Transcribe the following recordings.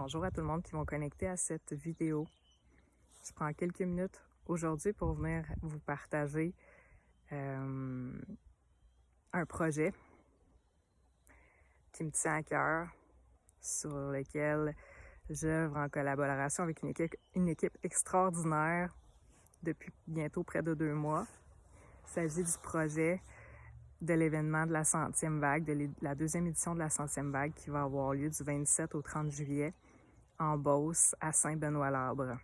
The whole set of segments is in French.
Bonjour à tout le monde qui vont connecter à cette vidéo. Je prends quelques minutes aujourd'hui pour venir vous partager un projet qui me tient à cœur, sur lequel j'œuvre en collaboration avec une équipe extraordinaire depuis bientôt près de 2 mois. Il s'agit du projet de l'événement de la 100e vague, de la 2e édition de la 100e vague qui va avoir lieu du 27 au 30 juillet en Beauce, à Saint-Benoît-Labre.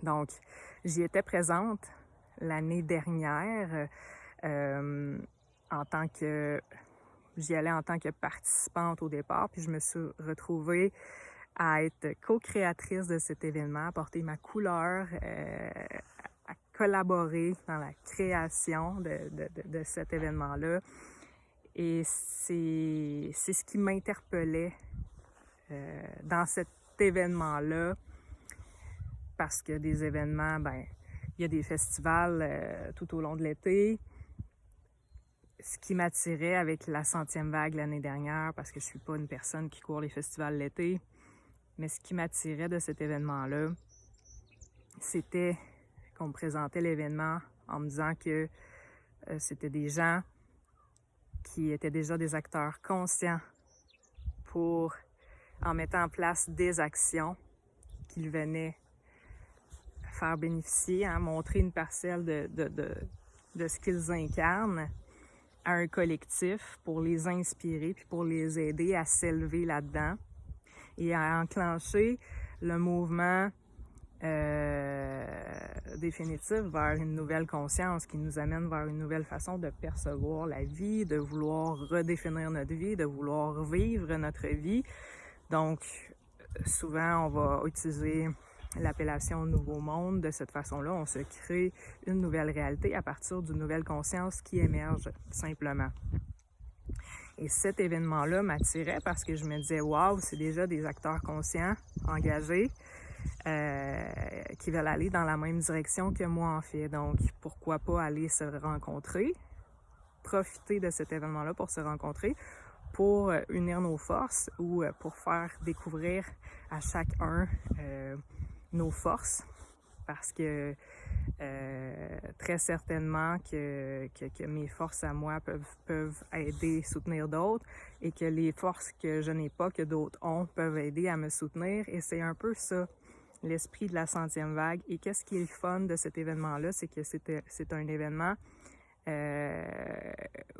Donc, j'y étais présente l'année dernière j'y allais en tant que participante au départ, puis je me suis retrouvée à être co-créatrice de cet événement, à porter ma couleur, à collaborer dans la création de cet événement-là. Et c'est ce qui m'interpellait dans cet événement-là, parce que des événements, il y a des festivals tout au long de l'été. Ce qui m'attirait avec la 100e vague l'année dernière, parce que je suis pas une personne qui court les festivals l'été, mais ce qui m'attirait de cet événement-là, c'était qu'on me présentait l'événement en me disant que c'était des gens qui étaient déjà des acteurs conscients en mettant en place des actions qu'ils venaient faire bénéficier, montrer une parcelle de ce qu'ils incarnent à un collectif pour les inspirer puis pour les aider à s'élever là-dedans et à enclencher le mouvement définitif vers une nouvelle conscience qui nous amène vers une nouvelle façon de percevoir la vie, de vouloir redéfinir notre vie, de vouloir vivre notre vie. Donc, souvent, on va utiliser l'appellation Nouveau Monde. De cette façon-là, on se crée une nouvelle réalité à partir d'une nouvelle conscience qui émerge, simplement. Et cet événement-là m'attirait parce que je me disais, waouh, c'est déjà des acteurs conscients, engagés, qui veulent aller dans la même direction que moi, en fait. Donc, pourquoi pas aller se rencontrer, profiter de cet événement-là pour se rencontrer, pour unir nos forces ou pour faire découvrir à chacun nos forces, parce que très certainement que mes forces à moi peuvent aider, soutenir d'autres, et que les forces que je n'ai pas, que d'autres ont, peuvent aider à me soutenir. Et c'est un peu ça, l'esprit de la 100e vague. Et qu'est-ce qui est le fun de cet événement-là, c'est que c'est un événement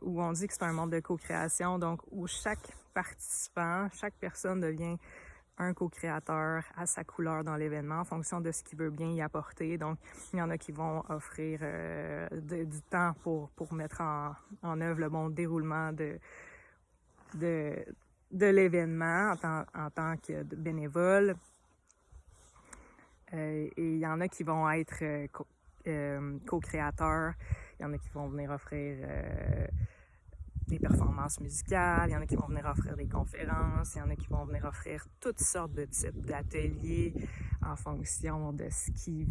où on dit que c'est un monde de co-création, donc où chaque participant, chaque personne devient un co-créateur à sa couleur dans l'événement en fonction de ce qu'il veut bien y apporter. Donc, il y en a qui vont offrir du temps pour mettre en œuvre le bon déroulement de l'événement en tant que bénévole. Et il y en a qui vont être co-créateurs. Il y en a qui vont venir offrir des performances musicales, il y en a qui vont venir offrir des conférences, il y en a qui vont venir offrir toutes sortes de types d'ateliers en fonction de ce qui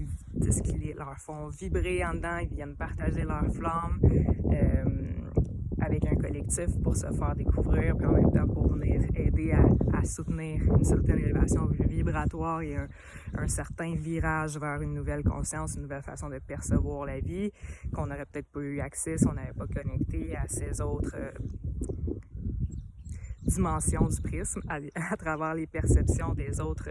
leur font vibrer en dedans. Ils viennent partager leur flamme avec un collectif pour se faire découvrir, puis en même temps pour venir aider à soutenir une certaine élévation vibratoire et un certain virage vers une nouvelle conscience, une nouvelle façon de percevoir la vie, qu'on n'aurait peut-être pas eu accès si on n'avait pas connecté à ces autres dimensions du prisme, à travers les perceptions des autres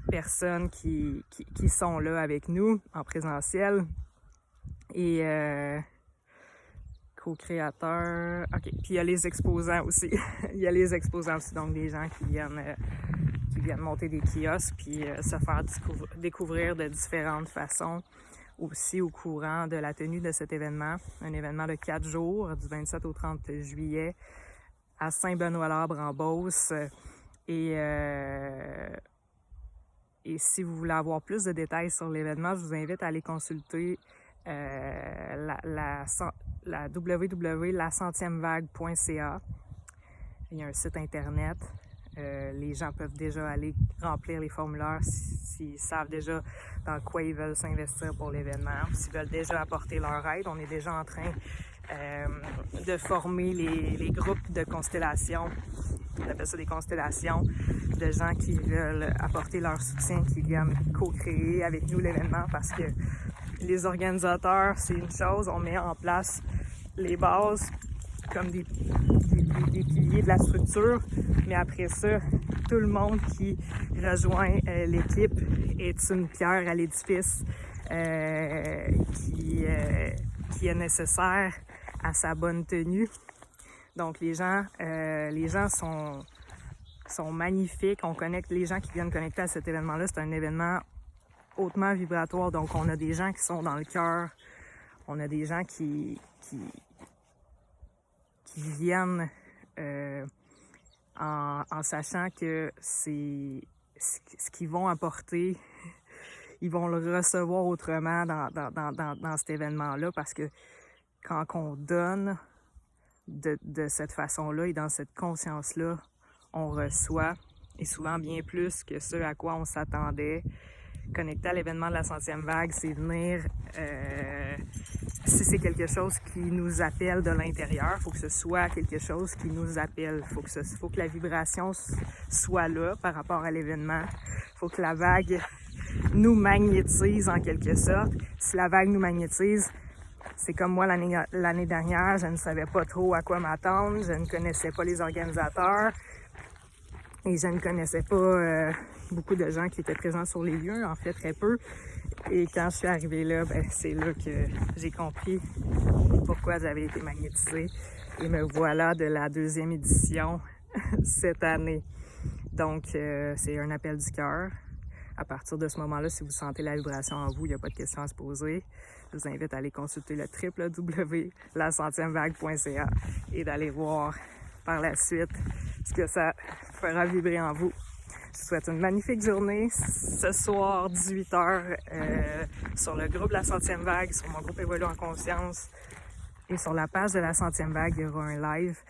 personnes qui sont là avec nous en présentiel. Et co-créateurs. OK. Puis il y a les exposants aussi. Il y a les exposants aussi, donc des gens qui viennent monter des kiosques puis se faire découvrir de différentes façons aussi au courant de la tenue de cet événement. Un événement de 4 jours, du 27 au 30 juillet, à Saint-Benoît-Labre en Beauce. Et si vous voulez avoir plus de détails sur l'événement, je vous invite à aller consulter la www.la100evague.ca. Il y a un site internet. Les gens peuvent déjà aller remplir les formulaires s'ils savent déjà dans quoi ils veulent s'investir pour l'événement, s'ils veulent déjà apporter leur aide. On est déjà en train de former les groupes de constellation on appelle ça des constellations, de gens qui veulent apporter leur soutien, qui viennent co-créer avec nous l'événement, parce que les organisateurs, c'est une chose, on met en place les bases comme des piliers de la structure, mais après ça, tout le monde qui rejoint l'équipe est une pierre à l'édifice qui est nécessaire à sa bonne tenue. Donc les gens sont magnifiques. On connecte les gens qui viennent connecter à cet événement-là. C'est un événement hautement vibratoire. Donc on a des gens qui sont dans le cœur. On a des gens qui viennent en sachant que c'est ce qu'ils vont apporter. Ils vont le recevoir autrement dans cet événement-là, parce que quand on donne de cette façon-là et dans cette conscience-là, on reçoit, et souvent bien plus que ce à quoi on s'attendait. Connecter à l'événement de la 100e vague, c'est venir, si c'est quelque chose qui nous appelle de l'intérieur, il faut que ce soit quelque chose qui nous appelle. Il faut que la vibration soit là par rapport à l'événement. Il faut que la vague nous magnétise en quelque sorte. Si la vague nous magnétise, c'est comme moi l'année dernière, je ne savais pas trop à quoi m'attendre, je ne connaissais pas les organisateurs et je ne connaissais pas beaucoup de gens qui étaient présents sur les lieux, en fait très peu. Et quand je suis arrivée là, c'est là que j'ai compris pourquoi j'avais été magnétisée. Et me voilà de la 2e édition cette année. Donc c'est un appel du cœur. À partir de ce moment-là, si vous sentez la vibration en vous, il n'y a pas de question à se poser. Je vous invite à aller consulter le www.la100evague.ca et d'aller voir par la suite ce que ça fera vibrer en vous. Je vous souhaite une magnifique journée. Ce soir, 18h, sur le groupe La 100e Vague, sur mon groupe Évolue en Conscience et sur la page de La 100e Vague, il y aura un live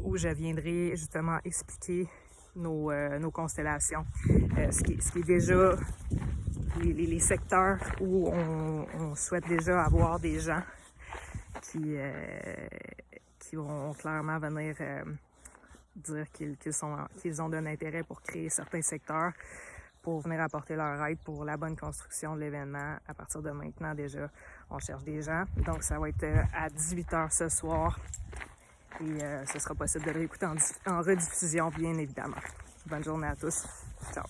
où je viendrai justement expliquer nos constellations. Ce qui est déjà les secteurs où on souhaite déjà avoir des gens qui vont clairement venir dire qu'ils ont de l'intérêt pour créer certains secteurs, pour venir apporter leur aide pour la bonne construction de l'événement. À partir de maintenant, déjà, on cherche des gens. Donc, ça va être à 18h ce soir. Et ce sera possible de le réécouter en rediffusion, bien évidemment. Bonne journée à tous. Ciao.